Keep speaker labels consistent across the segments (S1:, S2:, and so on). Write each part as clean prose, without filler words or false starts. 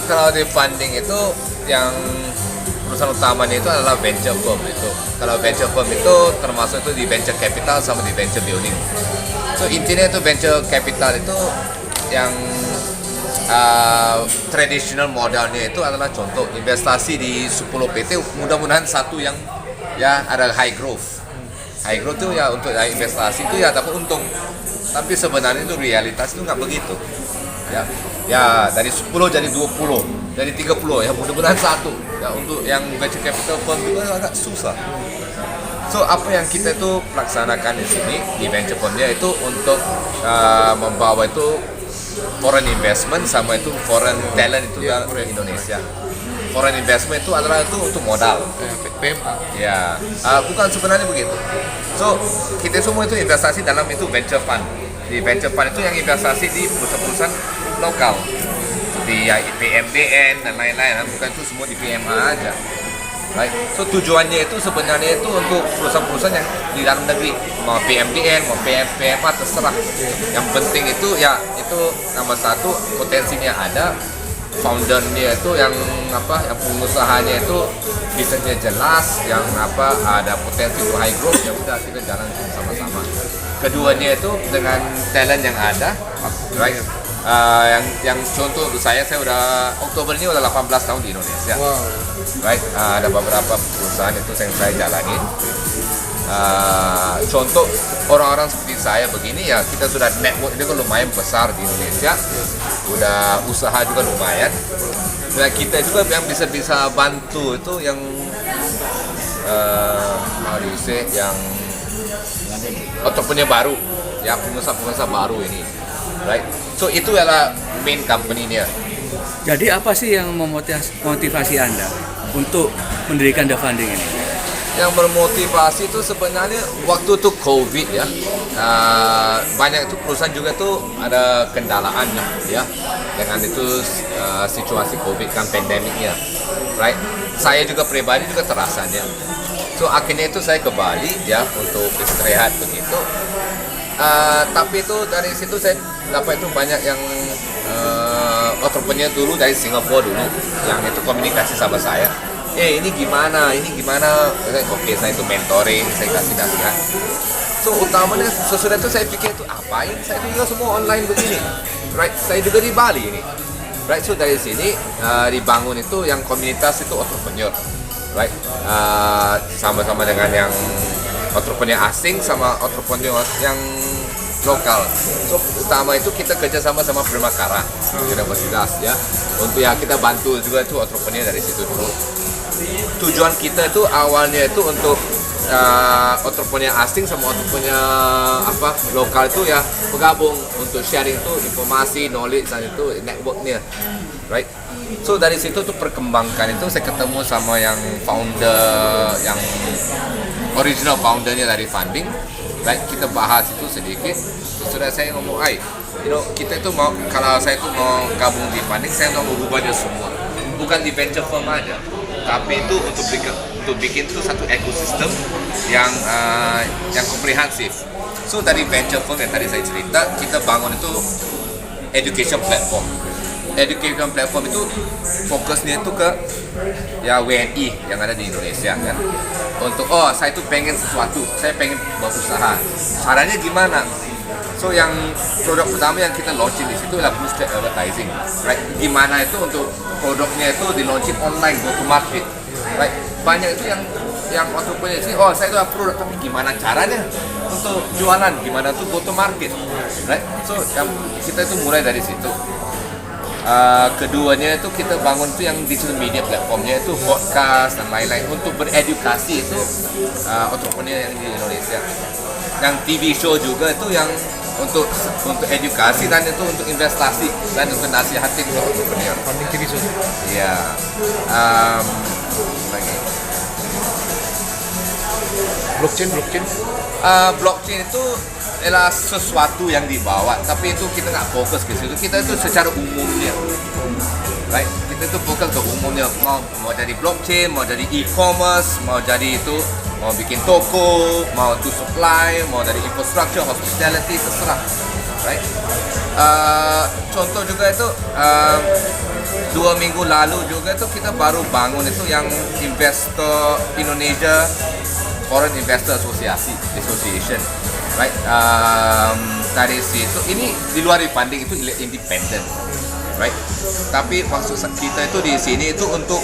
S1: Kalau di funding itu yang perusahaan utamanya itu adalah venture firm itu. Kalau venture firm itu termasuk itu di venture capital sama di venture building. So intinya itu venture capital itu yang traditional modalnya itu adalah contoh investasi di 10 PT, mudah-mudahan satu yang ya ada high growth. High growth itu ya untuk investasi itu ya dapat untung. Tapi sebenarnya itu realitas itu nggak begitu. Ya dari 10 jadi 20, dari 30 ya mudah-mudahan satu. Ya untuk yang venture capital fund itu agak susah. So apa yang kita itu laksanakan di sini di venture fundnya itu untuk membawa itu foreign investment sama itu foreign talent itu ke Indonesia. Foreign investment itu adalah itu untuk modal.
S2: PMA.
S1: Ya, bukan sebenarnya begitu. So kita semua itu investasi dalam itu venture fund. Di venture fund itu yang investasi di perusahaan-perusahaan lokal, di PMBN dan lain-lain. Bukan itu semua di PMA aja. Right. So tujuannya itu sebenarnya itu untuk perusahaan-perusahaan yang di dalam negeri, mau PMBN, mau PMA terserah. Yang penting itu ya itu nomor satu potensinya ada, foundernya itu yang pengusahanya itu bisnisnya jelas, yang ada potensi untuk high growth, ya udah kita jalan sama-sama. Keduanya itu dengan talent yang ada, right? Yang contoh untuk saya udah Oktober ini udah 18 tahun di Indonesia.
S2: Wow.
S1: Right, ada beberapa perusahaan itu yang saya jalanin. Contoh orang-orang seperti saya begini ya kita sudah network itu kan lumayan besar di Indonesia, udah usaha juga lumayan. Dan kita juga yang bisa bantu itu yang yang entrepreneur baru, ya pengusaha baru ini, right? So itu adalah main company-nya.
S3: Jadi apa sih yang memotivasi Anda untuk mendirikan The Funding ini?
S1: Yang bermotivasi itu sebenarnya waktu itu COVID ya, banyak itu perusahaan juga tuh ada kendalaan ya dengan itu situasi COVID kan pandemiknya, right? Saya juga pribadi juga terasanya. So akhirnya itu saya ke Bali ya untuk istirahat begitu. Tapi itu dari situ saya dapat itu banyak yang entrepreneur dulu dari Singapura dulu yang itu komunikasi sama saya. Ini gimana? Oke, saya itu mentoring, saya kasih nasihat. So utamanya sesudah itu saya pikir itu apain? Saya juga semua online begini, right? Saya juga di Bali ini, right? So dari sini dibangun itu yang komunitas itu entrepreneur, right? Sama-sama dengan yang entrepreneur asing sama entrepreneur yang lokal. So utama itu kita kerja sama Primakara Universitas ya. Untuk ya kita bantu juga itu entrepreneur dari situ dulu. Tujuan kita itu awalnya itu untuk entrepreneur asing sama entrepreneur lokal itu ya bergabung untuk sharing itu informasi, knowledge dan itu networknya, right? So dari situ tuh perkembangkan itu saya ketemu sama yang founder, yang original foundernya dari funding, right? Kita bahas itu sedikit. Sudah saya ngomong, kita itu mau, kalau saya itu mau gabung di funding, saya mau ubah dia semua, bukan di venture firm aja. Tapi itu untuk bikin itu satu ekosistem yang komprehensif. So dari venture fund yang tadi saya cerita, kita bangun itu education platform. Education platform itu fokusnya itu ke ya WNI yang ada di Indonesia kan. Untuk saya itu pengen sesuatu, saya pengen berusaha. Caranya gimana? So yang produk pertama yang kita launching di situ adalah Blue Street Advertising, right? Gimana itu untuk produknya itu di launching online, go to market, right? Banyak itu yang entrepreneur sih, saya itu produk tapi gimana caranya untuk jualan, gimana tuh go to market, right? So yang kita itu mulai dari situ. Keduanya itu kita bangun tuh yang digital media platformnya itu podcast dan lain-lain untuk beredukasi itu entrepreneur yang di Indonesia. Yang TV show juga itu yang untuk edukasi dan itu untuk investasi dan untuk nasihatin untuk entrepreneur.
S2: Funding TV show.
S1: Iya. Lagi.
S2: Blockchain.
S1: Blockchain itu adalah sesuatu yang dibawa, tapi itu kita nggak fokus ke situ. Kita itu secara umumnya, right? Kita itu fokus ke umumnya. Mau jadi blockchain, mau jadi e-commerce, mau jadi itu, mau bikin toko, mau to supply, mau dari infrastructure, hospitality, terserah, right? Contoh juga itu 2 minggu lalu juga tuh kita baru bangun itu yang Investor Indonesia Foreign Investor Association, right? Dari situ ini di luar funding itu independen, right? Tapi maksud kita itu di sini itu untuk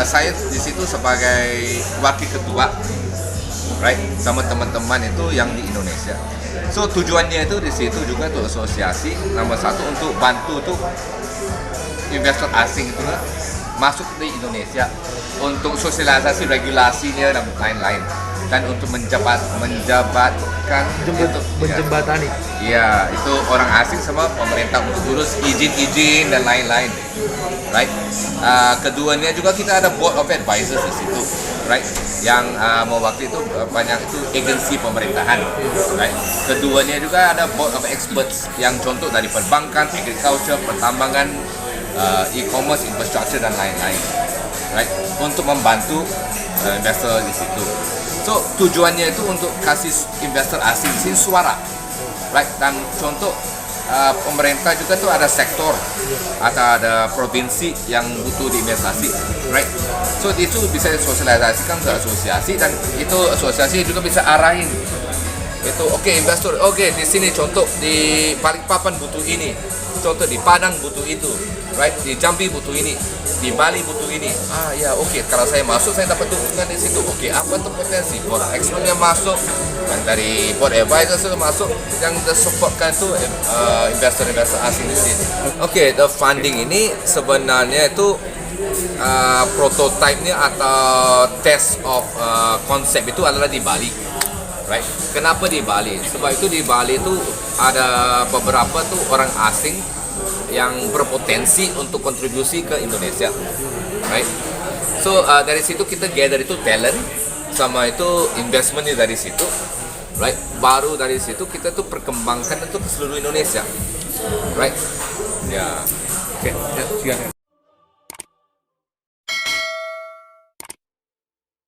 S1: saya di situ sebagai wakil ketua, right? Sama teman-teman itu yang di Indonesia. So tujuannya itu di situ juga tuh asosiasi nomor satu untuk bantu tuh investor asing itu masuk di Indonesia untuk sosialisasi regulasinya dan lain-lain, dan untuk menjabatkan
S2: menjembatani.
S1: Iya, itu orang asing sama pemerintah untuk urus izin-izin dan lain-lain, right? Keduanya juga kita ada board of advisors di situ, right? Yang mewakili itu banyak itu agensi pemerintahan, right? Keduanya juga ada board of experts yang contoh dari perbankan, agriculture, pertambangan, e-commerce, infrastructure dan lain-lain, right? Untuk membantu investor di situ. So tujuannya itu untuk kasih investor asing di sini suara, right? Dan contoh pemerintah juga tuh ada sektor atau ada provinsi yang butuh diinvestasi, right? So itu bisa disosialisasikan ke asosiasi, dan itu asosiasi juga bisa arahin itu investor, di sini contoh di Balikpapan butuh ini, contoh di Padang butuh itu, right? Di Jambi butuh ini, di Bali butuh ini. Kalau saya masuk saya dapat dukungan di situ. Apa tuh potensi? Orang expertnya masuk, yang dari board advisor itu masuk, yang supportkan tuh investor-investor asing di sini. The funding ini sebenarnya itu prototype-nya atau test of konsep itu adalah di Bali. Right. Kenapa di Bali? Sebab itu di Bali itu ada beberapa tuh orang asing yang berpotensi untuk kontribusi ke Indonesia, right? So dari situ kita gather itu talent, sama itu investmentnya dari situ, right? Baru dari situ kita tuh perkembangkan itu ke seluruh Indonesia, right? Ya,
S3: Oke, ya, silakan.